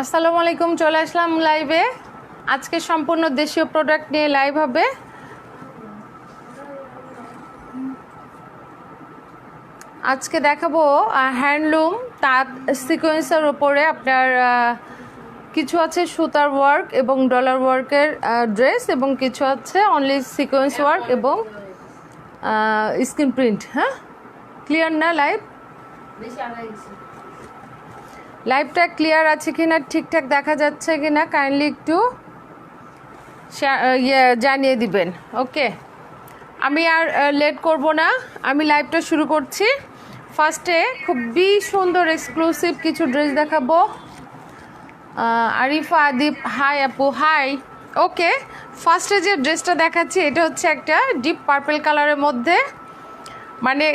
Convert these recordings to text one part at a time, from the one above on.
আসসালামু আলাইকুম, চলে আসলাম লাইভে। আজকে সম্পূর্ণ দেশীয় প্রোডাক্ট নিয়ে লাইভ হবে। আজকে দেখাবো হ্যান্ডলুম তাঁত সিকোয়েন্সের ওপরে আপনার কিছু আছে সুতার ওয়ার্ক এবং ডলার ওয়ার্কের ড্রেস, এবং কিছু আছে অনলি সিকোয়েন্স ওয়ার্ক এবং স্ক্রিন প্রিন্ট। হ্যাঁ, ক্লিয়ার না লাইভ? লাইভটা ক্লিয়ার আছে কিনা, ঠিকঠাক দেখা যাচ্ছে কিনা কাইন্ডলি একটু জানিয়ে দিবেন। ওকে, আমি আর লেট করব না, আমি লাইভটা শুরু করছি। ফার্স্টে খুবই সুন্দর এক্সক্লুসিভ কিছু ড্রেস দেখাবো। আরিফা আদিপ, হাই আপু, হাই। ওকে, ফার্স্টে যে ড্রেসটা দেখাচ্ছি এটা হচ্ছে একটা ডিপ পার্পল কালারের মধ্যে, মানে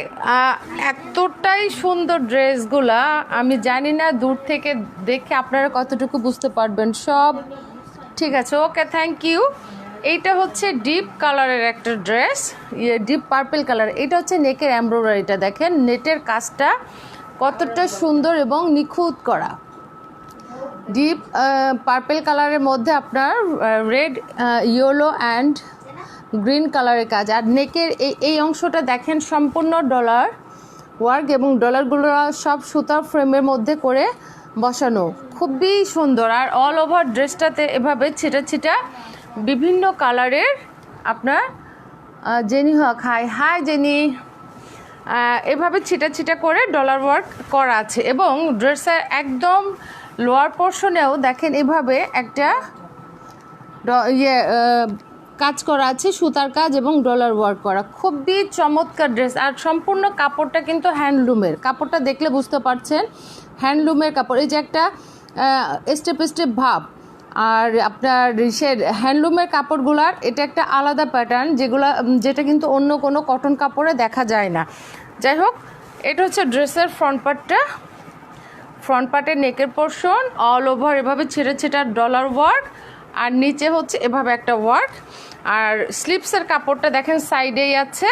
এতটাই সুন্দর ড্রেসগুলা, আমি জানি না দূর থেকে দেখে আপনারা কতটুকু বুঝতে পারবেন। সব ঠিক আছে, ওকে, থ্যাংক ইউ। এইটা হচ্ছে ডিপ কালারের একটা ড্রেস, ডিপ পার্পল কালার। এটা হচ্ছে নেকের এমব্রয়ডারিটা দেখেন, নেটের কাজটা কতটা সুন্দর এবং নিখুঁত করা। ডিপ পার্পল কালারের মধ্যে আপনার রেড, ইয়েলো অ্যান্ড গ্রিন কালারের কাজ। আর নেকের এই অংশটা দেখেন সম্পূর্ণ ডলার ওয়ার্ক, এবং ডলারগুলো সব সুতার ফ্রেমের মধ্যে করে বসানো, খুবই সুন্দর। আর অল ওভার ড্রেসটাতে এভাবে ছিটা ছিটা বিভিন্ন কালারের আপনার জেনি হক, হাই হাই জেনি, এভাবে ছিটা ছিটা করে ডলার ওয়ার্ক করা আছে। এবং ড্রেসের একদম লোয়ার পোর্শনেও দেখেন এভাবে একটা কাজ করা আছে, সুতার কাজ এবং ডলার ওয়ার্ক করা, খুবই চমৎকার ড্রেস। আর সম্পূর্ণ কাপড়টা কিন্তু হ্যান্ডলুমের, কাপড়টা দেখলে বুঝতে পারছেন হ্যান্ডলুমের কাপড়। এই যে একটা স্টেপ স্টেপ ভাব, আর আপনার সে হ্যান্ডলুমের কাপড়গুলার এটা একটা আলাদা প্যাটার্ন, যেটা কিন্তু অন্য কোনো কটন কাপড়ে দেখা যায় না। যাই হোক, এটা হচ্ছে ড্রেসের ফ্রন্ট পার্টটা, ফ্রন্ট পার্টের নেকের পোর্শন অল ওভার এভাবে ছেড়ে ছেটা ডলার ওয়ার্ক, আর নিচে হচ্ছে এভাবে একটা ওয়ার্ক। আর স্লিপসের কাপড়টা দেখেন সাইডেই আছে,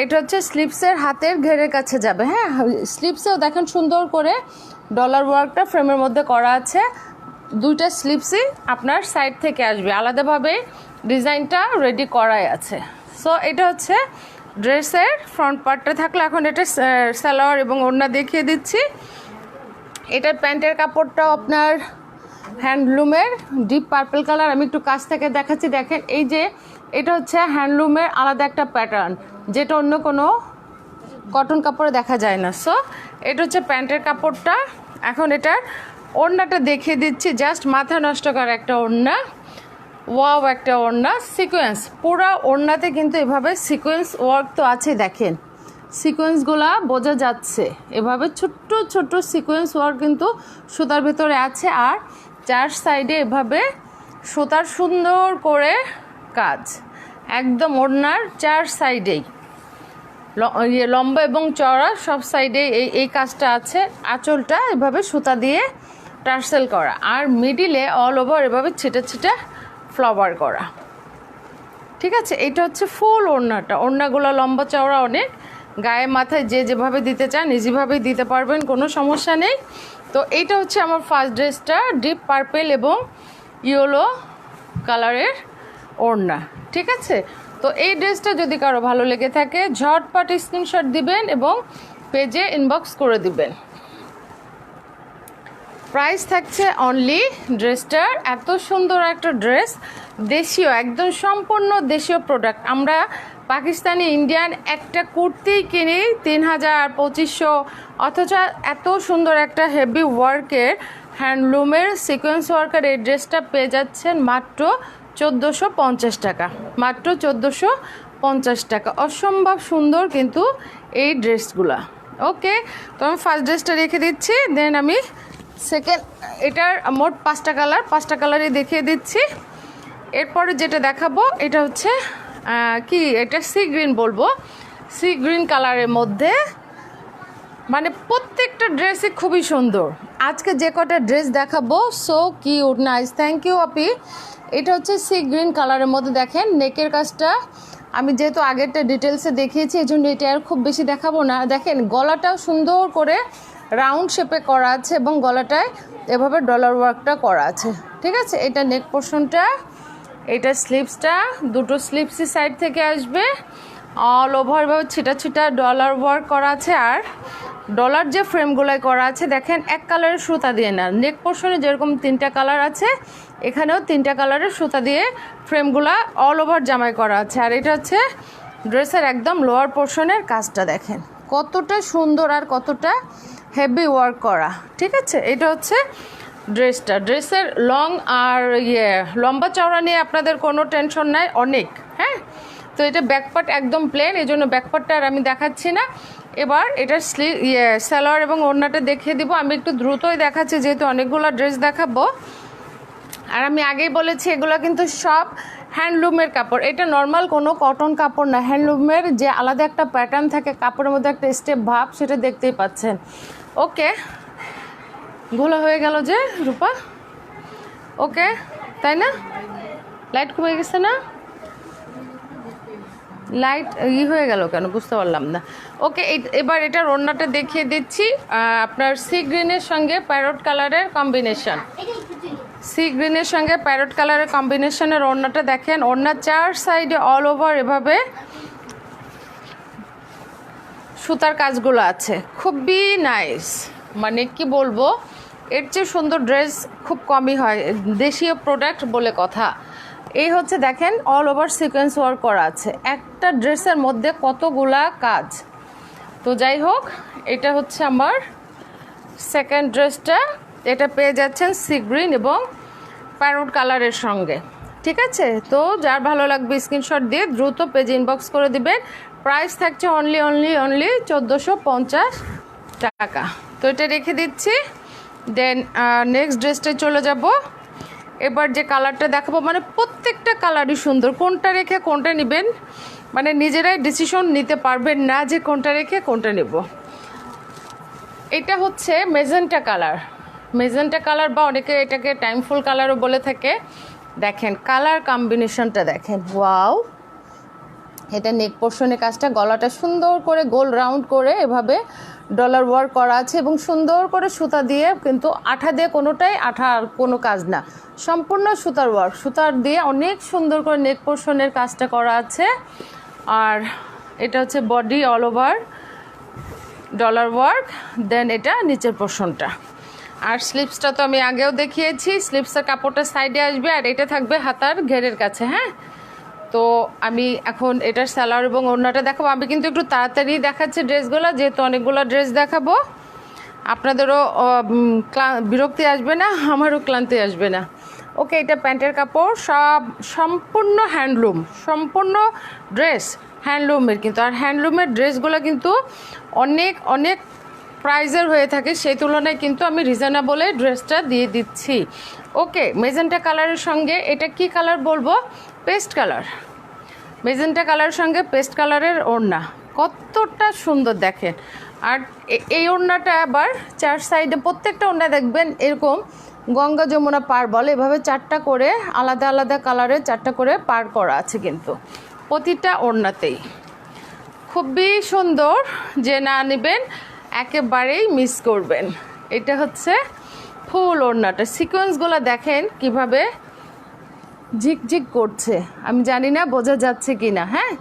এটা হচ্ছে স্লিপসের হাতের ঘেরের কাছে যাবে। হ্যাঁ, স্লিপসেও দেখেন সুন্দর করে ডলার ওয়ার্কটা ফ্রেমের মধ্যে করা আছে। দুইটা স্লিপসই আপনার সাইড থেকে আসবে, আলাদাভাবে ডিজাইনটা রেডি করাই আছে। সো এটা হচ্ছে ড্রেসের ফ্রন্ট পার্টটা থাকলে, এখন এটা সালোয়ার এবং ওড়না দেখিয়ে দিচ্ছি। এটার প্যান্টের কাপড়টাও আপনার হ্যান্ডলুমের ডিপ পার্পল কালার। আমি একটু কাছ থেকে দেখাচ্ছি, দেখেন এই যে এটা হচ্ছে হ্যান্ডলুমের আলাদা একটা প্যাটার্ন, যেটা অন্য কোনো কটন কাপড়ে দেখা যায় না। সো এটা হচ্ছে প্যান্টের কাপড়টা। এখন এটার ওড়নাটা দেখিয়ে দিচ্ছি, জাস্ট মাথা নষ্ট করা একটা ওড়না, ওয়াও একটা ওড়না, সিকোয়েন্স পুরা ওড়নাতে কিন্তু এভাবে সিকোয়েন্স ওয়ার্ক তো আছে, দেখেন সিকোয়েন্সগুলা বোঝা যাচ্ছে, এভাবে ছোট্ট ছোট্ট সিকোয়েন্স ওয়ার্ক কিন্তু সুতার ভেতরে আছে। আর চার সাইডে এভাবে সুতার সুন্দর করে কাজ, একদম ওড়নার চার সাইডেই লম্বা এবং চওড়া সব সাইডে এই কাজটা আছে। আঁচলটা এভাবে সুতা দিয়ে টার্সেল করা, আর মিডিলে অল ওভার এভাবে ছিটা ছিটা ফ্লাওয়ার করা। ঠিক আছে, এটা হচ্ছে ফুল ওড়নাটা। ওড়নাগুলো লম্বা চওড়া অনেক, গায়ে মাথায় যে যেভাবে দিতে চান ইজিভাবেই দিতে পারবেন, কোনো সমস্যা নেই। তো এইটা হচ্ছে আমার ফার্স্ট ড্রেসটা, ডিপ পার্পল এবং ইয়েলো কালারের ওড়না। ঠিক আছে, তো এই ড্রেসটা যদি কারো ভালো লেগে থাকে ঝটপট স্ক্রিনশট দিবেন এবং পেজে ইনবক্স করে দিবেন। প্রাইস থাকছে অনলি ড্রেসটার, এত সুন্দর একটা ড্রেস, দেশীয়, একদম সম্পূর্ণ দেশীয় প্রোডাক্ট। আমরা পাকিস্তানি ইন্ডিয়ান একটা কুর্তি কিনি 3000 2500, অথচ এত সুন্দর একটা হেভি ওয়ার্কের হ্যান্ডলুমের সিকোয়েন্স ওয়ার্কের এই ড্রেসটা পেয়ে যাচ্ছেন মাত্র 1450 টাকা, মাত্র 1450 টাকা। অসম্ভব সুন্দর কিন্তু এই ড্রেসগুলা। ওকে, তো আমি ফার্স্ট ড্রেসটা রেখে দিচ্ছি, দেন আমি সেকেন্ড, এটার মোট 5টা কালার, 5টা কালারই দেখিয়ে দিচ্ছি। এরপরে যেটা দেখাবো এটা হচ্ছে কি, এটা সি গ্রিন বলবো, সি গ্রিন কালারের মধ্যে, মানে প্রত্যেকটা ড্রেসই খুবই সুন্দর। আজকে যে কটা ড্রেস দেখাবো so cute, nice, thank you আপি। এটা হচ্ছে সি গ্রিন কালারের মধ্যে, দেখেন নেকের কাজটা আমি যেহেতু আগেরটা ডিটেলসে দেখিয়েছি এই জন্য এটা আর খুব বেশি দেখাবো না। দেখেন গলাটাও সুন্দর করে রাউন্ড শেপে করা আছে এবং গলাটায় এভাবে ডলার ওয়ার্কটা করা আছে, ঠিক আছে। এটা নেক পোর্শনটা, এটা স্লিভসটা, দুটো স্লিভসই সাইড থেকে আসবে, অল ওভার এভাবে ছিটা ছিটা ডলার ওয়ার্ক করা আছে। আর ডলার যে ফ্রেমগুলোয় করা আছে দেখেন এক কালারের সুতা দিয়ে না, নেক পোর্শনে যেরকম 3টা কালার আছে এখানেও 3টা কালারের সুতা দিয়ে ফ্রেমগুলা অল ওভার জামাই করা আছে। আর এটা হচ্ছে ড্রেসের একদম লোয়ার পোর্শনের কাজটা দেখেন কতটা সুন্দর আর কতটা হেভি ওয়ার্ক করা, ঠিক আছে। এটা হচ্ছে ড্রেসটা, ড্রেসের লং আর লম্বা চওড়া নিয়ে আপনাদের কোনো টেনশন নাই অনেক, হ্যাঁ। তো এটা ব্যাকপার্ট একদম প্লেন, এই জন্য ব্যাকপার্টটা আর আমি দেখাচ্ছি না। এবার এটার সালোয়ার এবং ওড়নাটা দেখিয়ে দিব। আমি একটু দ্রুতই দেখাচ্ছি যেহেতু অনেকগুলো ড্রেস দেখাবো। আর আমি আগেই বলেছি এগুলো কিন্তু সব হ্যান্ডলুমের কাপড়, এটা নর্মাল কোনো কটন কাপড় না। হ্যান্ডলুমের যে আলাদা একটা প্যাটার্ন থাকে কাপড়ের মধ্যে একটা স্টেপ ভাব, সেটা দেখতেই পাচ্ছেন। ওকে, ঘোলা হয়ে গেল যে রূপা, ওকে তাই না? লাইট কমে গেছে না? লাইট হয়ে গেল কেন বুঝতে পারলাম না। ওকে, এবার এটার ওড়নাটা দেখিয়ে দিচ্ছি। আপনার সি গ্রিনের সঙ্গে প্যারট কালারের কম্বিনেশন, সি গ্রিনের সঙ্গে প্যারট কালারের কম্বিনেশনের ওড়নাটা দেখেন। ওড়নার 4 সাইডে অল ওভার এভাবে সুতার কাজগুলো আছে, খুবই নাইস। মানে কি বলবো, এর চেয়ে সুন্দর ড্রেস খুব কমই হয়, দেশীয় প্রোডাক্ট বলে কথা। এই হচ্ছে দেখেন অল ওভার সিকোয়েন্স ওয়ার্ক করা আছে একটা ড্রেসের মধ্যে, কতগুলা কাজ। তো যাই হোক, এটা হচ্ছে আমার সেকেন্ড ড্রেসটা, এটা পেয়ে যাচ্ছেন সি গ্রিন এবং প্যারট কালারের সঙ্গে, ঠিক আছে। তো যার ভালো লাগবে স্ক্রিনশট দিয়ে দ্রুত পেজ ইনবক্স করে দিবেন। প্রাইস থাকছে অনলি 1450 টাকা। তো এটা রেখে দিচ্ছি। দেন নেক্সট ড্রেসটায় চলে যাব। এবার যে কালারটা দেখাবো, মানে প্রত্যেকটা কালারই সুন্দর, কোনটা রেখে কোনটা নেবেন মানে নিজেরাই ডিসিশন নিতে পারবেন না যে কোনটা রেখে কোনটা নেব। এটা হচ্ছে মেজেন্টা কালার, মেজেন্টা কালার বা অনেকে এটাকে টাইমফুল কালারও বলে থাকে। দেখেন কালার কম্বিনেশনটা দেখেন, ওয়াও। এটা নেক পোর্শনের কাজটা, গলাটা সুন্দর করে গোল রাউন্ড করে এভাবে ডলার ওয়ার্ক করা আছে এবং সুন্দর করে সুতা দিয়ে, কিন্তু আঠা দিয়ে কোনোটাই আঠার কোনো কাজ না, সম্পূর্ণ সুতার ওয়ার্ক, সুতার দিয়ে অনেক সুন্দর করে নেক পোর্শনের কাজটা করা আছে। আর এটা হচ্ছে body all over dollar work, then এটা নিচের পোর্শনটা। আর স্লিপসটা তো আমি আগেও দেখিয়েছি, স্লিপসের কাপড়টা সাইডে আসবে আর এটা থাকবে হাতার ঘেরের কাছে, হ্যাঁ। তো আমি এখন এটার সালোয়ার এবং ওড়নাটা দেখাবো। আমি কিন্তু একটু তাড়াতাড়ি দেখাচ্ছি ড্রেসগুলো, যেহেতু অনেকগুলো ড্রেস দেখাবো, আপনাদেরও বিরক্তি আসবে না, আমারও ক্লান্তি আসবে না। ওকে, এটা প্যান্টের কাপড়, সব সম্পূর্ণ হ্যান্ডলুম, সম্পূর্ণ ড্রেস হ্যান্ডলুমের কিন্তু। আর হ্যান্ডলুমের ড্রেসগুলো কিন্তু অনেক অনেক প্রাইজের হয়ে থাকে, সেই তুলনায় কিন্তু আমি রিজনেবলে ড্রেসটা দিয়ে দিচ্ছি। ওকে, মেজেন্টা কালারের সঙ্গে এটা কি কালার বলবো, পেস্ট কালার, মেজেন্টা কালারের সঙ্গে পেস্ট কালারের ওড়না, কতটা সুন্দর দেখেন। আর এই ওড়নাটা আবার 4 সাইডে, প্রত্যেকটা ওড়না দেখবেন এরকম গঙ্গা যমুনা পার বলে, এভাবে 4টা করে আলাদা আলাদা কালারের 4টা করে পার করা আছে কিন্তু প্রতিটা ওড়নাতেই, খুবই সুন্দর। যে না নেবেন একেবারেই মিস করবেন। এটা হচ্ছে ফুল ওড়নাটা, সিকোয়েন্সগুলো দেখেন কিভাবে ঝিকঝিক করছে, আমি জানি না বোঝা যাচ্ছে কি না, হ্যাঁ।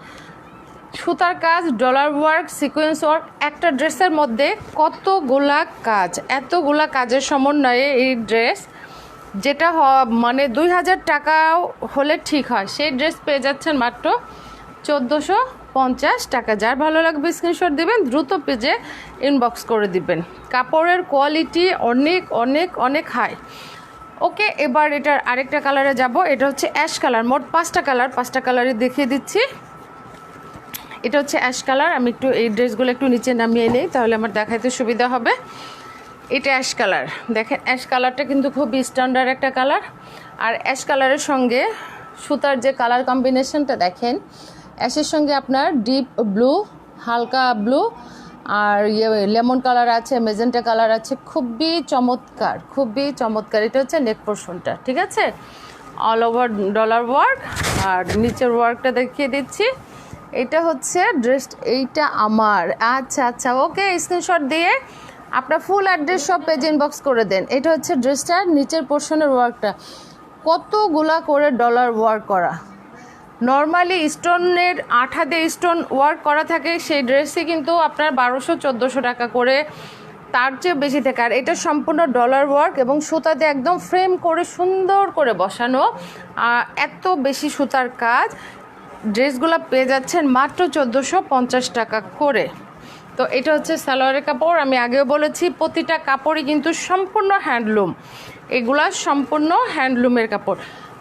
সুতার কাজ, ডলার ওয়ার্ক, সিকোয়েন্স ওয়ার্ক, একটা ড্রেসের মধ্যে কতগুলা কাজ, এতগুলা কাজের সমন্বয়ে এই ড্রেস, যেটা মানে 2000 টাকাও হলে ঠিক হয়, সেই ড্রেস পেয়ে যাচ্ছেন মাত্র 1450 টাকা। যার ভালো লাগবে স্ক্রিনশট দিবেন, দ্রুত পেজে ইনবক্স করে দিবেন। কাপড়ের কোয়ালিটি অনেক অনেক অনেক হাই। ওকে, এবার এটার আরেকটা কালারে যাব। এটা হচ্ছে অ্যাশ কালার, মোট 5টা কালার, 5টা কালারে দেখিয়ে দিচ্ছি। এটা হচ্ছে অ্যাশ কালার, আমি একটু এই ড্রেসগুলো একটু নিচে নামিয়ে নিই তাহলে আমার দেখাইতে সুবিধা হবে। এটা অ্যাশ কালার, দেখেন অ্যাশ কালারটা কিন্তু খুব স্ট্যান্ডার্ড একটা কালার। আর অ্যাশ কালারের সঙ্গে সুতার যে কালার কম্বিনেশনটা দেখেন, অ্যাশের সঙ্গে আপনার ডিপ ব্লু, হালকা ব্লু, আর লেমন কালার আছে, মেজেন্টা কালার আছে, খুবই চমৎকার, খুবই চমৎকার। এটা হচ্ছে নেক পোর্শনটা, ঠিক আছে, অল ওভার ডলার ওয়ার্ক। আর নিচের ওয়ার্কটা দেখিয়ে দিচ্ছি, এটা হচ্ছে ড্রেস, এইটা আমার। আচ্ছা আচ্ছা, ওকে, স্ক্রিনশট দিয়ে আপনার ফুল অ্যাড্রেস সব পেজ ইনবক্স করে দেন। এটা হচ্ছে ড্রেসটার নিচের পোর্শনের ওয়ার্কটা, কতগুলা করে ডলার ওয়ার্ক করা। নর্মালি স্টোনের আঠাতে স্টোন ওয়ার্ক করা থাকে, সেই ড্রেসই কিন্তু আপনার 1200-1400 টাকা করে, তার চেয়ে বেশি থাকে। আর এটা সম্পূর্ণ ডলার ওয়ার্ক এবং সুতাতে একদম ফ্রেম করে সুন্দর করে বসানো, এত বেশি সুতার কাজ। ড্রেসগুলো পেয়ে যাচ্ছেন মাত্র 1450 টাকা করে। তো এটা হচ্ছে সালোয়ারের কাপড়। আমি আগেও বলেছি প্রতিটা কাপড়ই কিন্তু সম্পূর্ণ হ্যান্ডলুম, এগুলা সম্পূর্ণ হ্যান্ডলুমের কাপড়।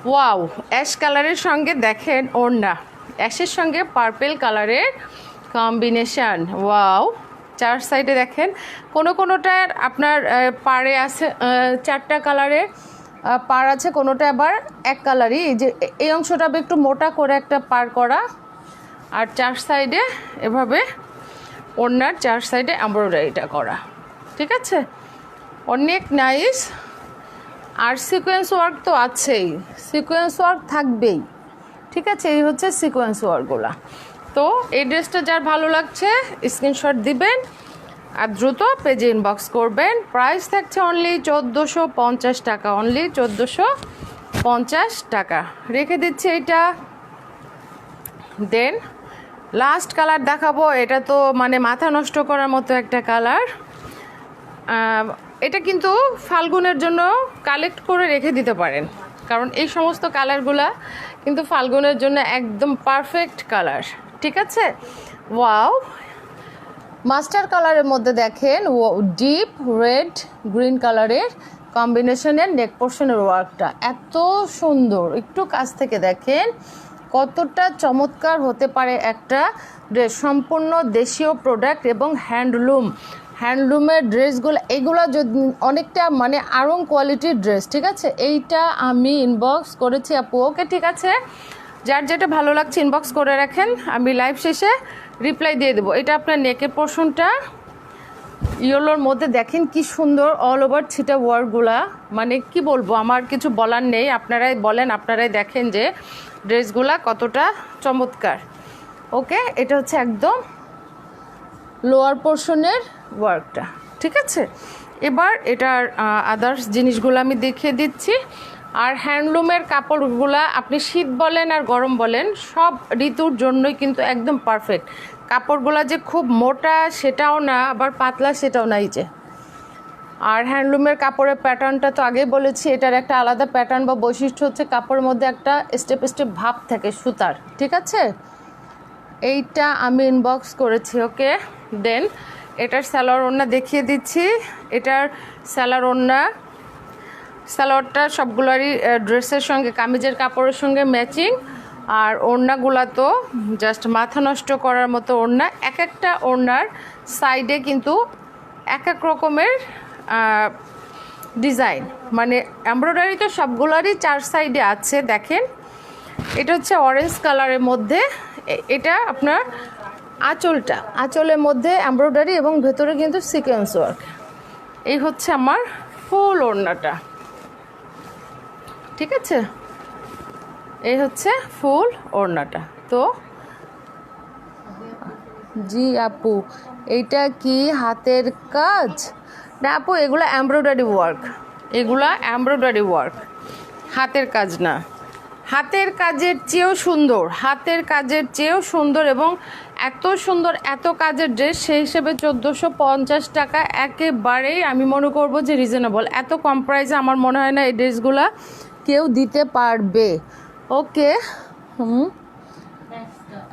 ওয়াও, অ্যাশ কালারের সঙ্গে দেখেন ওড়না, অ্যাশের সঙ্গে পার্পেল কালারের কম্বিনেশান। ওয়াও, চার সাইডে দেখেন, কোনোটার আপনার পাড়ে আছে 4টা কালারের পাড় আছে, কোনোটা আবার এক কালারই। এই যে এই অংশটা একটু মোটা করে একটা পার করা, আর 4 সাইডে এভাবে ওড়নার 4 সাইডে এমব্রয়ডারিটা করা। ঠিক আছে, অনেক নাইস। আর সিকোয়েন্স ওয়ার্ক তো আছেই, সিকোয়েন্স ওয়ার্ক থাকবেই। ঠিক আছে, এই হচ্ছে সিকোয়েন্স ওয়ার্কগুলো। তো এই ড্রেসটা যার ভালো লাগছে স্ক্রিনশট দিবেন আর দ্রুত পেজে ইনবক্স করবেন। প্রাইস থাকছে অনলি 1450 টাকা, অনলি 1450 টাকা। রেখে দিচ্ছি এটা। দেন লাস্ট কালার দেখাবো, এটা তো মানে মাথা নষ্ট করার মতো একটা কালার। এটা কিন্তু ফাল্গুনের জন্য কালেক্ট করে রেখে দিতে পারেন, কারণ এই সমস্ত কালারগুলা কিন্তু ফাল্গুনের জন্য একদম পারফেক্ট কালার। ঠিক আছে, ওয়াও, মাস্টার কালারের মধ্যে দেখেন ডিপ রেড গ্রিন কালারের কম্বিনেশনের নেক পোর্শনের ওয়ার্কটা এত সুন্দর। একটু কাছ থেকে দেখেন কতটা চমৎকার হতে পারে একটা ড্রেস। সম্পূর্ণ দেশীয় প্রোডাক্ট এবং হ্যান্ডলুমের ড্রেসগুলো, এগুলো যদি অনেকটা মানে আরং কোয়ালিটির ড্রেস। ঠিক আছে, এইটা আমি ইনবক্স করেছি আপু। ওকে, ঠিক আছে, যার যেটা ভালো লাগছে ইনবক্স করে রাখেন, আমি লাইভ শেষে রিপ্লাই দিয়ে দেবো। এটা আপনার নেকের পোর্শনটা ইয়েলোর মধ্যে দেখেন কি সুন্দর অল ওভার ছিটা ওয়ার্কগুলা, মানে কি বলবো, আমার কিছু বলার নেই। আপনারাই বলেন, আপনারাই দেখেন যে ড্রেসগুলা কতটা চমৎকার। ওকে, এটা হচ্ছে একদম লোয়ার পোর্শনের ওয়ার্কটা। ঠিক আছে, এবার এটার আদার্স জিনিসগুলো আমি দেখিয়ে দিচ্ছি। আর হ্যান্ডলুমের কাপড়গুলা আপনি শীত বলেন আর গরম বলেন, সব ঋতুর জন্যই কিন্তু একদম পারফেক্ট। কাপড়গুলা যে খুব মোটা সেটাও না, আবার পাতলা সেটাও না। এই যে, আর হ্যান্ডলুমের কাপড়ের প্যাটার্নটা তো আগেই বলেছি, এটার একটা আলাদা প্যাটার্ন বা বৈশিষ্ট্য হচ্ছে কাপড়ের মধ্যে একটা স্টেপ স্টেপ ভাব থাকে সুতার। ঠিক আছে, এইটা আমি ইনবক্স করেছি। ওকে, দেন এটার সালোয়ার ওড়না দেখিয়ে দিচ্ছি। এটার সালোয়ার ওড়না, সালোয়ারটা সবগুলোরই ড্রেসের সঙ্গে কামিজের কাপড়ের সঙ্গে ম্যাচিং। আর ওড়নাগুলা তো জাস্ট মাথা নষ্ট করার মতো ওড়না। এক একটা ওড়নার সাইডে কিন্তু এক এক রকমের ডিজাইন, মানে এমব্রয়ডারি তো সবগুলোরই 4 সাইডে আছে। দেখেন, এটা হচ্ছে অরেঞ্জ কালারের মধ্যে, এটা আপনার আঁচলের মধ্যে এমব্রয়ডারি এবং ভেতরে কিন্তু সিকোয়েন্স ওয়ার্ক। এই হচ্ছে আমার ফুল ওড়নাটা। ঠিক আছে, এই হচ্ছে ফুল ওড়নাটা। তো জি আপু, এইটা কি হাতের কাজ? না আপু, এগুলো এমব্রয়ডারি ওয়ার্ক, এগুলা এমব্রয়ডারি ওয়ার্ক, হাতের কাজ না। হাতের কাজের চেয়েও সুন্দর, হাতের কাজের চেয়েও সুন্দর এবং এত সুন্দর এত কাজের ড্রেস, সেই হিসেবে 1450 টাকা একেবারেই আমি মনে করবো যে রিজনেবল। এত কম প্রাইসে আমার মনে হয় না এই ড্রেসগুলা কেউ দিতে পারবে। ওকে,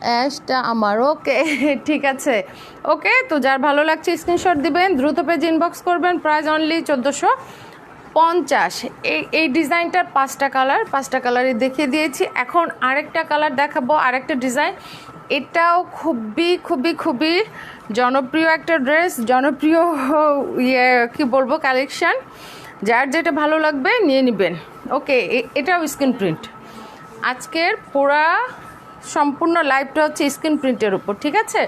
অ্যাশটা আমার। ওকে, ঠিক আছে। ওকে, তো যার ভালো লাগছে স্ক্রিনশট দিবেন, দ্রুত পেজ ইনবক্স করবেন। Price only 1450। এই ডিজাইনটার 5টা কালার, 5টা কালারই দেখিয়ে দিয়েছি। এখন আরেকটা কালার দেখাবো, আরেকটা ডিজাইন। এটাও খুবই খুবই খুবই জনপ্রিয় একটা ড্রেস, জনপ্রিয় কি বলবো কালেকশান। যার যেটা ভালো লাগবে নিয়ে নেবেন। ওকে, এটাও স্ক্রিন প্রিন্ট। আজকের পুরা সম্পূর্ণ লাইভটা হচ্ছে স্ক্রিন প্রিন্টের উপর। ঠিক আছে,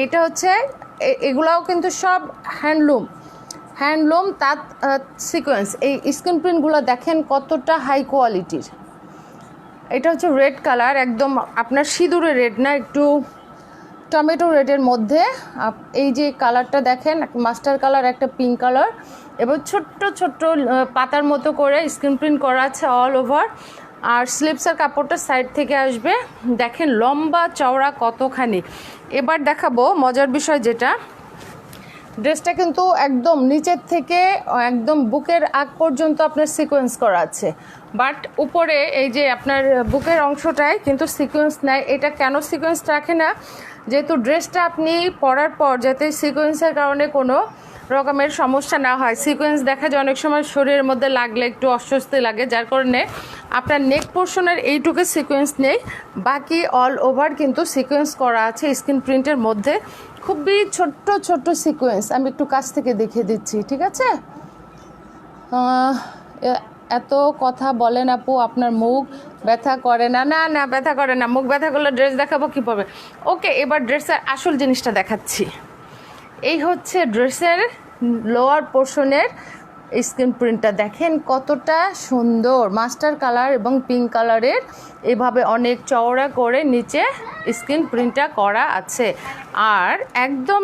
এটা হচ্ছে এগুলাও কিন্তু সব হ্যান্ডলুম তার সিকোয়েন্স। এই স্ক্রিন প্রিন্টগুলো দেখেন কতটা হাই কোয়ালিটির। এটা হচ্ছে রেড কালার, একদম আপনার সিঁদুরে রেড না, একটু টমেটো রেডের মধ্যে। এই যে কালারটা দেখেন, মাস্টার কালার, একটা পিঙ্ক কালার, এবং ছোট্ট ছোট্ট পাতার মতো করে স্ক্রিন প্রিন্ট করা আছে অল ওভার। আর স্লিপসের কাপড়টা সাইড থেকে আসবে, দেখেন লম্বা চওড়া কতখানি। এবার দেখাবো মজার বিষয় যেটা, ড্রেসটা কিন্তু একদম নিচের থেকে একদম বুকের আগ পর্যন্ত আপনার সিকোয়েন্স করা আছে, বাট উপরে এই যে আপনার বুকের অংশটায় কিন্তু সিকোয়েন্স নেয়। এটা কেন সিকোয়েন্স রাখে না? যেহেতু ড্রেসটা আপনি পরার পর যাতে সিকোয়েন্সের কারণে কোনো রকমের সমস্যা না হয়। সিকোয়েন্স দেখা যায় অনেক সময় শরীরের মধ্যে লাগলে একটু অস্বস্তি লাগে, যার কারণে আপনার নেক পোর্শনের এইটুকু সিকোয়েন্স নেই, বাকি অল ওভার কিন্তু সিকোয়েন্স করা আছে স্ক্রিন প্রিন্টের মধ্যে। খুবই ছোট্ট ছোট্ট সিকোয়েন্স, আমি একটু কাছ থেকে দেখিয়ে দিচ্ছি, ঠিক আছে? এত কথা বলেন আপু, আপনার মুখ ব্যথা করে না? না না, ব্যথা করে না। মুখ ব্যথা করলে ড্রেস দেখাবো কীভাবে? ওকে, এবার ড্রেসের আসল জিনিসটা দেখাচ্ছি। এই হচ্ছে ড্রেসের লোয়ার পোর্শনের স্ক্রিন প্রিন্টটা, দেখেন কতটা সুন্দর, মাস্টার কালার এবং পিঙ্ক কালারের এভাবে অনেক চওড়া করে নিচে স্ক্রিন প্রিন্টটা করা আছে। আর একদম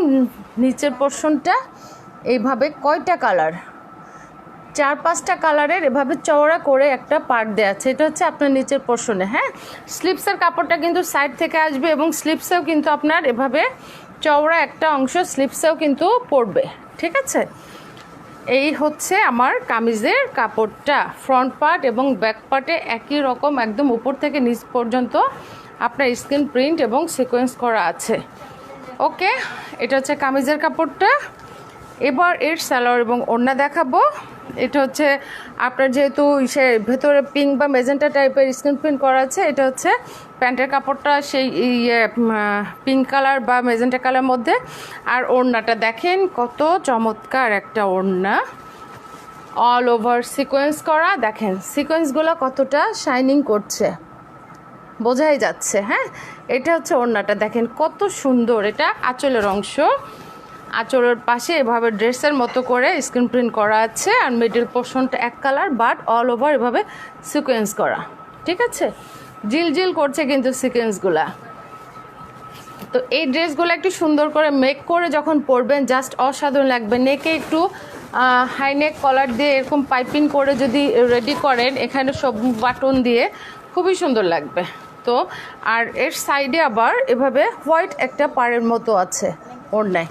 নিচের পোর্শনটা এইভাবে কয়টা কালার, 4-5টা কালারের এভাবে চওড়া করে একটা পার্ট দেওয়া আছে। এটা হচ্ছে আপনার নিচের পোর্শনে। হ্যাঁ, স্লিপসের কাপড়টা কিন্তু সাইড থেকে আসবে এবং স্লিপসেও কিন্তু আপনার এভাবে চওড়া একটা অংশ স্লিপসেও কিন্তু পড়বে, ঠিক আছে? এই হচ্ছে আমার কামিজের কাপড়টা, ফ্রন্ট পার্ট এবং ব্যাক পার্টে একই রকম, একদম উপর থেকে নিচ পর্যন্ত আপনার স্ক্রিন প্রিন্ট এবং সিকোয়েন্স করা আছে। ওকে, এটা হচ্ছে কামিজের কাপড়টা। এবার এর সালোয়ার এবং ওড়না দেখাবো। এটা হচ্ছে আপনার যেহেতু সে ভেতরে পিঙ্ক বা মেজেন্টা টাইপের স্ক্রিন প্রিন্ট করা আছে, এটা হচ্ছে প্যান্টের কাপড়টা সেই পিঙ্ক কালার বা মেজেন্টা কালার মধ্যে। আর ওড়নাটা দেখেন কত চমৎকার একটা ওড়না, অল ওভার সিকোয়েন্স করা। দেখেন সিকোয়েন্সগুলো কতটা শাইনিং করছে, বোঝাই যাচ্ছে। হ্যাঁ, এটা হচ্ছে ওড়নাটা, দেখেন কত সুন্দর। এটা আঁচলের অংশ, আঁচলের পাশে এভাবে ড্রেসের মতো করে স্ক্রিন প্রিন্ট করা আছে। আর মিডল পোর্শনটা এক কালার, বাট অল ওভার এভাবে সিকোয়েন্স করা, ঠিক আছে? জিলজিল করছে কিন্তু সিকোয়েন্সগুলা। তো এই ড্রেসগুলো একটু সুন্দর করে মেক করে যখন পরবেন জাস্ট অসাধারণ লাগবে। নেকে একটু হাইনেক কলার দিয়ে এরকম পাইপিং করে যদি রেডি করেন, এখানে সব বাটন দিয়ে, খুবই সুন্দর লাগবে। তো আর এর সাইডে আবার এভাবে হোয়াইট একটা পাড়ের মতো আছে ওড়নায়।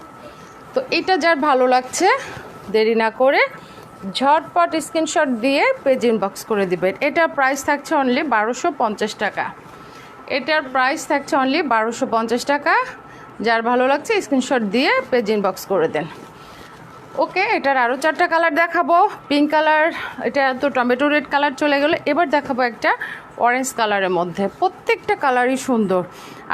তো এটা যার ভালো লাগছে দেরি না করে ঝটপট স্ক্রিনশট দিয়ে পেজ ইনবক্স করে দিবেন। এটার প্রাইস থাকছে অনলি 1250 টাকা। এটার প্রাইস থাকছে অনলি 1250 টাকা। যার ভালো লাগছে স্ক্রিনশট দিয়ে পেজ ইনবক্স করে দেন। ওকে, এটার আরও 4টা কালার দেখাবো। পিঙ্ক কালার, এটা তো টমেটো রেড কালার চলে গেলো। এবার দেখাবো একটা অরেঞ্জ কালারের মধ্যে। প্রত্যেকটা কালারই সুন্দর।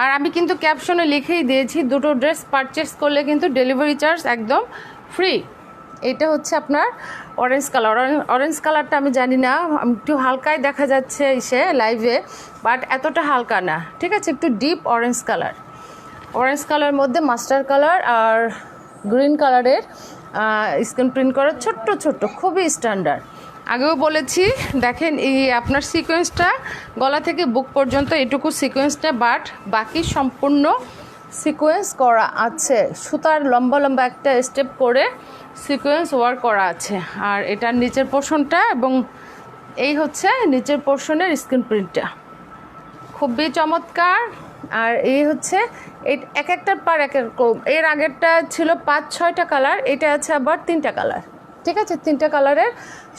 আর আমি কিন্তু ক্যাপশনে লিখেই দিয়েছি, দুটো ড্রেস পারচেস করলে কিন্তু ডেলিভারি চার্জ একদম ফ্রি। এটা হচ্ছে আপনার অরেঞ্জ কালার। অরেঞ্জ কালারটা আমি জানি না, একটু হালকাই দেখা যাচ্ছে এসে লাইভে, বাট এতটা হালকা না, ঠিক আছে? একটু ডিপ অরেঞ্জ কালার। অরেঞ্জ কালারের মধ্যে মাস্টার কালার আর গ্রিন কালারের স্ক্রিন প্রিন্ট করা ছোট্ট ছোট্ট, খুবই স্ট্যান্ডার্ড। আগেও বলেছি, দেখেন এই আপনার সিকোয়েন্সটা গলা থেকে বুক পর্যন্ত এটুকু সিকোয়েন্সটা, বাট বাকি সম্পূর্ণ সিকোয়েন্স করা আছে। সুতার লম্বা লম্বা একটা স্টেপ করে সিকোয়েন্স ওয়ার্ক করা আছে। আর এটার নিচের পোর্শনটা এবং এই হচ্ছে নিচের পোর্শনের স্ক্রিন প্রিন্টটা, খুবই চমৎকার। আর এই হচ্ছে এক একটার পার এক এক। এর আগেরটা ছিল 5-6টা কালার, এটা আছে আবার 3টা কালার, ঠিক আছে? 3টা কালারের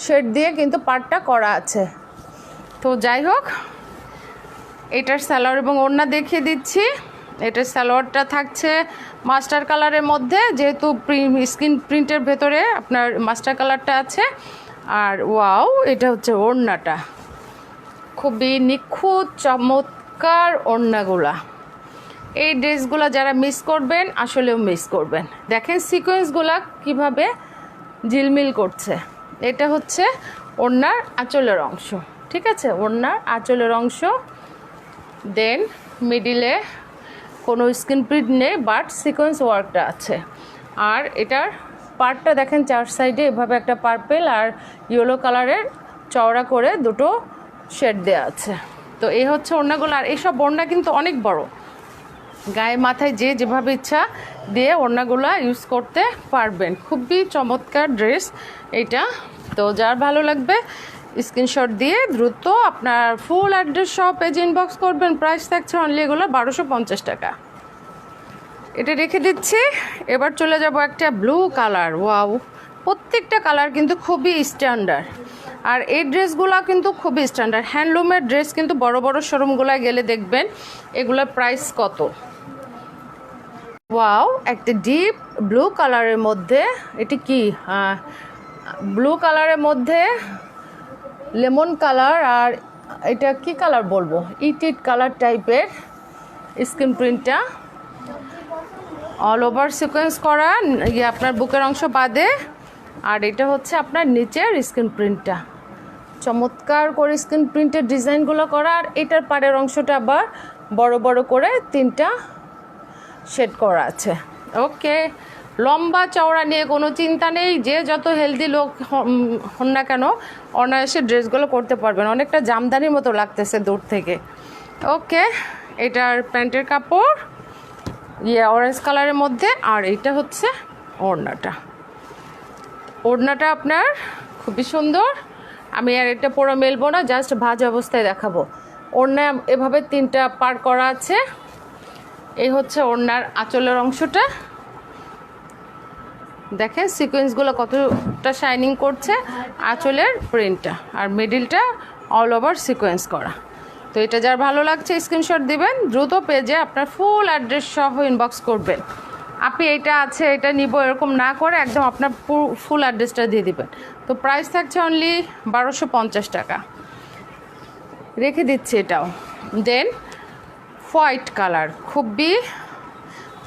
শেড দিয়ে কিন্তু পার্টটা করা আছে। তো যাই হোক, এটার সালোয়ার এবং ওড়না দেখিয়ে দিচ্ছি। এটার সালোয়ারটা থাকছে মাস্টার কালারের মধ্যে, যেহেতু স্ক্রিন প্রিন্টের ভেতরে আপনার মাস্টার কালারটা আছে। আর ওয়াও, এটা হচ্ছে ওড়নাটা, খুবই নিখুঁত চমৎকার ওড়নাগুলা। এই ড্রেসগুলো যারা মিস করবেন আসলেও মিস করবেন। দেখেন সিকোয়েন্সগুলা কিভাবে ঝিলমিল করছে। এটা হচ্ছে ওড়নার আঁচলের অংশ, ঠিক আছে? ওড়নার আঁচলের অংশ। দেন মিডিলে কোনো স্ক্রিন প্রিন্ট নেই, বাট সিকোয়েন্স ওয়ার্কটা আছে। আর এটার পার্টটা দেখেন, 4 সাইডে এভাবে একটা পার্পেল আর ইয়েলো কালারের চওড়া করে দুটো শেড দেওয়া আছে। তো এই হচ্ছে ওড়নাগুলো। আর এইসব ওড়না কিন্তু অনেক বড়, গায়ে মাথায় যে যেভাবে ইচ্ছা দিয়ে ওড়নাগুলো ইউজ করতে পারবেন। খুবই চমৎকার ড্রেস এটা। তো যার ভালো লাগবে স্ক্রিনশট দিয়ে দ্রুত আপনার ফুল অ্যাড্রেস সহ পেজে ইনবক্স করবেন। প্রাইস থাকছে অনলি এগুলো 1250 টাকা। এটা রেখে দিচ্ছি। এবার চলে যাব একটা ব্লু কালার। ওয়াও, প্রত্যেকটা কালার কিন্তু খুবই স্ট্যান্ডার্ড। আর এই ড্রেসগুলো কিন্তু খুবই স্ট্যান্ডার্ড হ্যান্ডলুমের ড্রেস, কিন্তু বড় বড় শোরুমগুলোয় গেলে দেখবেন এগুলোর প্রাইস কত। ওয়াও, একটা ডিপ ব্লু কালারের মধ্যে, এটি কি ব্লু কালারের মধ্যে লেমন কালার, আর এটা কি কালার বলবো, ইট কালার টাইপের স্ক্রিন প্রিন্টটা, অল ওভার সিকোয়েন্স করা আপনার বুকের অংশ বাদে। আর এটা হচ্ছে আপনার নিচের স্ক্রিন প্রিন্টটা, চমৎকার করে স্ক্রিন প্রিন্টের ডিজাইনগুলো করা। আর এটার পাড়ের অংশটা আবার বড় বড় করে 3টা শেড করা আছে। ওকে, লম্বা চওড়া নিয়ে কোনো চিন্তা নেই। যে যত হেলদি লোক হন না কেন অনায়াসে ড্রেসগুলো করতে পারবেন। অনেকটা জামদানির মতো লাগতেছে দূর থেকে। ওকে, এটার প্যান্টের কাপড় অরেঞ্জ কালারের মধ্যে। আর এইটা হচ্ছে ওড়নাটা। ওড়নাটা আপনার খুবই সুন্দর। আমি আর এটা পুরো মেলবো না, জাস্ট ভাজ অবস্থায় দেখাবো। ওড়না এভাবে 3টা পার করা আছে। এই হচ্ছে ওড়নার আঁচলের অংশটা, দেখেন সিকোয়েন্সগুলো কতটা শাইনিং করছে। আঁচলের প্রিন্টটা আর মিডিলটা অল ওভার সিকোয়েন্স করা। তো এটা যার ভালো লাগছে স্ক্রিনশট দিবেন, দ্রুত পেজে আপনার ফুল অ্যাড্রেস সহ ইনবক্স করবেন। আপনি এটা আছে এটা নিব এরকম না করে একদম আপনার ফুল অ্যাড্রেসটা দিয়ে দিবেন। তো প্রাইস থাকছে অনলি 1250 টাকা। রেখে দিচ্ছি এটাও। দেন হোয়াইট কালার, খুবই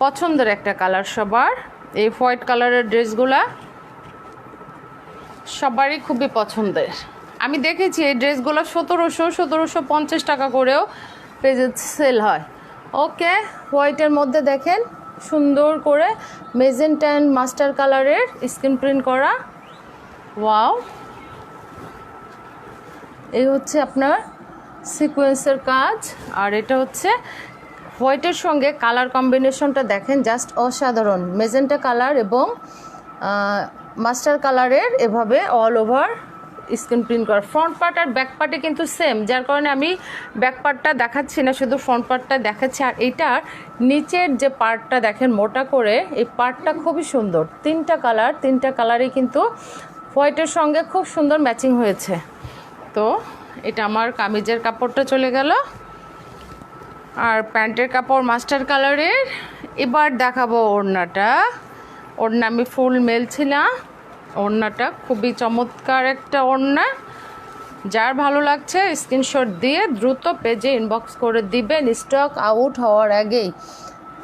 পছন্দের একটা কালার সবার। এই হোয়াইট কালারের ড্রেসগুলা সবারই খুবই পছন্দের। আমি দেখেছি এই ড্রেসগুলো 1750 টাকা করেও পেজে সেল হয়। ওকে, হোয়াইটের মধ্যে দেখেন সুন্দর করে মেজেন্টা অ্যান্ড মাস্টার কালারের স্ক্রিন প্রিন্ট করা। ওয়াও, এই হচ্ছে আপনার সিকোয়েন্সের কাজ। আর এটা হচ্ছে হোয়াইটের সঙ্গে কালার কম্বিনেশনটা দেখেন জাস্ট অসাধারণ। মেজেন্টা কালার এবং মাস্টার কালারের এভাবে অল ওভার স্ক্রিন প্রিন্ট করা। ফ্রন্ট পার্ট আর ব্যাক পার্টে কিন্তু সেম, যার কারণে আমি ব্যাক পার্টটা দেখাচ্ছি না, শুধু ফ্রন্ট পার্টটা দেখাচ্ছি। আর এইটার নিচের যে পার্টটা দেখেন মোটা করে, এই পার্টটা খুবই সুন্দর। 3টা কালার, 3টা কালারই কিন্তু হোয়াইটের সঙ্গে খুব সুন্দর ম্যাচিং হয়েছে। তো এটা আমার কামিজের কাপড়টা চলে গেল। আর প্যান্টের কাপড় মাস্টার কালারের। এবার দেখাবো ওড়নাটা। ওড়না আমি ফুল মেলছিলাম। ওড়নাটা খুবই চমৎকার একটা ওড়না। যার ভালো লাগছে স্ক্রিনশট দিয়ে দ্রুত পেজে ইনবক্স করে দিবেন স্টক আউট হওয়ার আগেই।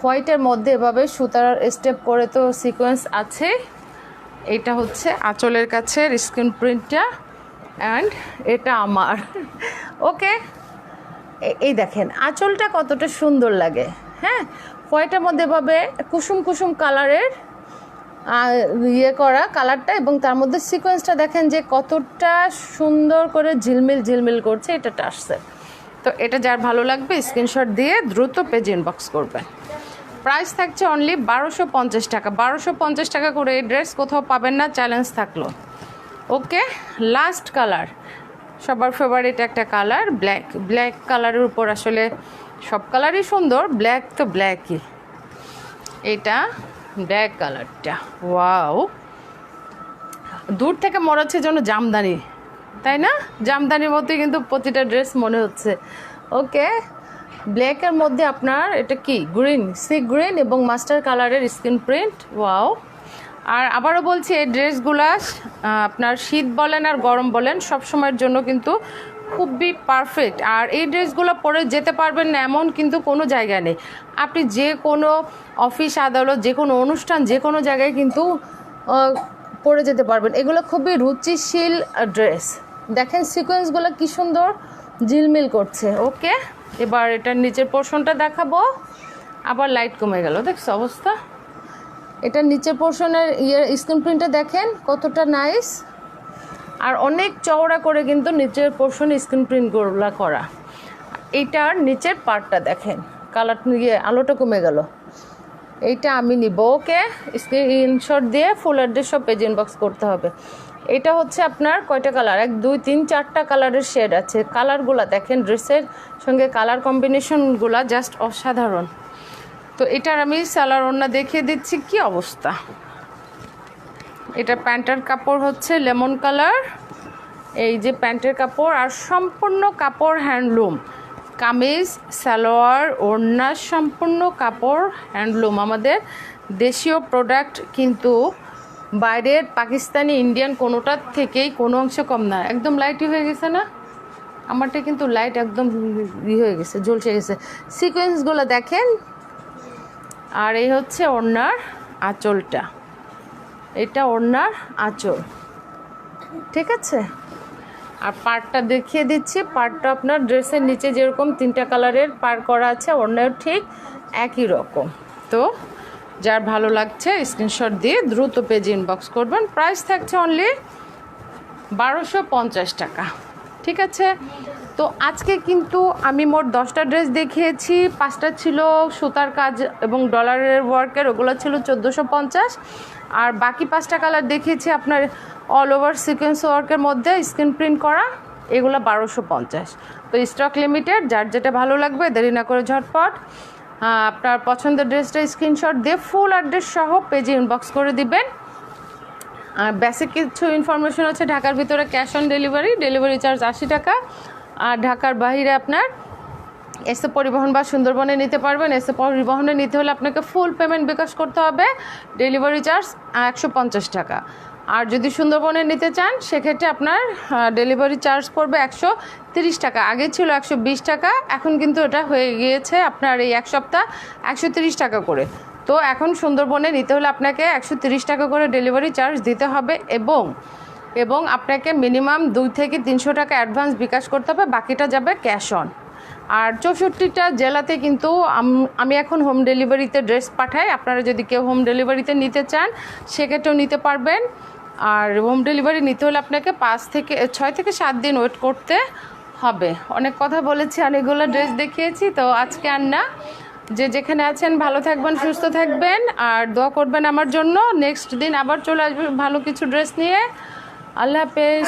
হোয়াইটের মধ্যে এভাবে সুতার স্টেপ করে তো সিকোয়েন্স আছে। এটা হচ্ছে আঁচলের কাছের স্ক্রিন প্রিন্টটা অ্যান্ড এটা আমার। ওকে, এই দেখেন আঁচলটা কতটা সুন্দর লাগে। হ্যাঁ, হোয়াইটের মধ্যে এভাবে কুসুম কুসুম কালারের করা কালারটা, এবং তার মধ্যে সিকোয়েন্সটা দেখেন যে কতটা সুন্দর করে ঝিলমিল ঝিলমিল করছে। এটা টার্সেল। তো এটা যার ভালো লাগবে স্ক্রিনশট দিয়ে দ্রুত পেজ ইনবক্স করবেন। প্রাইস থাকছে অনলি 1250 টাকা। 1250 টাকা করে এই ড্রেস কোথাও পাবেন না, চ্যালেঞ্জ থাকলো। ওকে, লাস্ট কালার, সবার ফেভারিট একটা কালার ব্ল্যাক। ব্ল্যাক কালারের উপর আসলে সব কালারই সুন্দর, ব্ল্যাক তো ব্ল্যাকই। এটা ব্ল্যাক কালারটা, ওয়াও, দূর থেকে মনে হচ্ছে যেন জামদানি, তাই না? জামদানির মধ্যে কিন্তু প্রতিটা ড্রেস মনে হচ্ছে। ওকে, ব্ল্যাকের মধ্যে আপনার এটা কি গ্রিন, সি গ্রিন এবং মাস্টার কালারের স্ক্রিন প্রিন্ট। ওয়াও, আর আবারও বলছি এই ড্রেসগুলা আপনার শীত বলেন আর গরম বলেন সব সময়ের জন্য কিন্তু খুবই পারফেক্ট। আর এই ড্রেসগুলো পরে যেতে পারবেন না এমন কিন্তু কোনো জায়গা নেই। আপনি যে কোনো অফিস আদালত, যে কোনো অনুষ্ঠান, যে কোনো জায়গায় কিন্তু পরে যেতে পারবেন। এগুলো খুবই রুচিশীল ড্রেস। দেখেন সিকোয়েন্সগুলো কি সুন্দর ঝিলমিল করছে। ওকে, এবার এটার নিচের পোর্শনটা দেখাবো। আবার লাইট কমে গেল, দেখছো অবস্থা। এটার নিচের পোর্শনের স্ক্রিন প্রিন্টটা দেখেন কতটা নাইস। আর অনেক চওড়া করে কিন্তু নিচের পোর্শনে স্ক্রিন প্রিন্টগুলো করা। এইটার নিচের পার্টটা দেখেন, কালার গিয়ে আলোটা কমে গেল। এইটা আমি নিব, ওকে? স্ক্রিনশট দিয়ে ফুল অ্যাড্রেস সব পেজ ইনবক্স করতে হবে। এটা হচ্ছে আপনার কয়টা কালার, 1 2 3 4টা কালারের শেড আছে। কালারগুলো দেখেন, ড্রেসের সঙ্গে কালার কম্বিনেশনগুলো জাস্ট অসাধারণ। তো এটার আমি সালোয়ার ওড়না দেখিয়ে দিচ্ছি কি অবস্থা। এটা প্যান্টের কাপড় হচ্ছে লেমন কালার, এই যে প্যান্টের কাপড়, আর সম্পূর্ণ কাপড় হ্যান্ডলুম। কামিজ, সালোয়ার, ওড়না সম্পূর্ণ কাপড় হ্যান্ডলুম। আমাদের দেশীয় প্রোডাক্ট, কিন্তু বাইরের পাকিস্তানি, ইন্ডিয়ান কোনোটার থেকেই কোনো অংশ কম না। একদম লাইটই হয়ে গেছে না? আমারটা কিন্তু লাইট একদম হয়ে গেছে, ঝলসে গেছে। সিকোয়েন্সগুলো দেখেন। আর এই হচ্ছে ওড়নার আঁচলটা, এটা ওড়নার আঁচল, ঠিক আছে? আর পাড়টা দেখিয়ে দিচ্ছি। পাড়টা আপনার ড্রেসের নিচে যেরকম 3টা কালারের পাড় করা আছে, ওড়নাও ঠিক একই রকম। তো যার ভালো লাগছে স্ক্রিনশট দিয়ে দ্রুত পেজে ইনবক্স করবেন। প্রাইস থাকছে অনলি 1250 টাকা, ঠিক আছে? তো আজকে কিন্তু আমি মোট 10টা ড্রেস দেখিয়েছি, 5টা ছিল সুতার কাজ এবং ডলারের ওয়ার্কের, ওগুলো ছিল 1450। আর বাকি 5টা কালার দেখিয়েছি আপনার অল ওভার সিকোয়েন্স ওয়ার্কের মধ্যে স্ক্রিন প্রিন্ট করা, এগুলো 1250। তো স্টক লিমিটেড, যার যেটা ভালো লাগবে দেরি না করে ঝটপট আপনার পছন্দের ড্রেসটা স্ক্রিনশট দিয়ে ফুল অ্যাড্রেস সহ পেজে ইনবক্স করে দিবেন। আর বেসিক কিছু ইনফরমেশন হচ্ছে, ঢাকার ভিতরে cash on delivery, delivery charge 80 টাকা। আর ঢাকার বাইরে আপনার এসে পরিবহন বা সুন্দরবনে নিতে পারবেন। এসে পরিবহনে নিতে হলে আপনাকে ফুল পেমেন্ট বিকাশ করতে হবে, ডেলিভারি চার্জ 150 টাকা। আর যদি সুন্দরবনে নিতে চান সেক্ষেত্রে আপনার ডেলিভারি চার্জ পড়বে 130 টাকা। আগে ছিল 120 টাকা, এখন কিন্তু এটা হয়ে গিয়েছে আপনার এই এক সপ্তাহ 130 টাকা করে। তো এখন সুন্দরবনে নিতে হলে আপনাকে 130 টাকা করে ডেলিভারি চার্জ দিতে হবে, এবং আপনাকে মিনিমাম 2 থেকে 300 টাকা অ্যাডভান্স বিকাশ করতে হবে, বাকিটা যাবে ক্যাশ অন। আর 64টা জেলাতে কিন্তু আমি এখন হোম ডেলিভারিতে ড্রেস পাঠাই। আপনারা যদি কেউ হোম ডেলিভারিতে নিতে চান সেক্ষেত্রেও নিতে পারবেন। আর হোম ডেলিভারি নিতে হলে আপনাকে 6 থেকে 7 দিন ওয়েট করতে হবে। অনেক কথা বলেছি, অনেকগুলো ড্রেস দেখিয়েছি, তো আজকে আর না। যে যেখানে আছেন ভালো থাকবেন, সুস্থ থাকবেন, আর দোয়া করবেন আমার জন্য। নেক্সট দিন আবার চলে আসবে ভালো কিছু ড্রেস নিয়ে। আল্লাহ হাফেজ।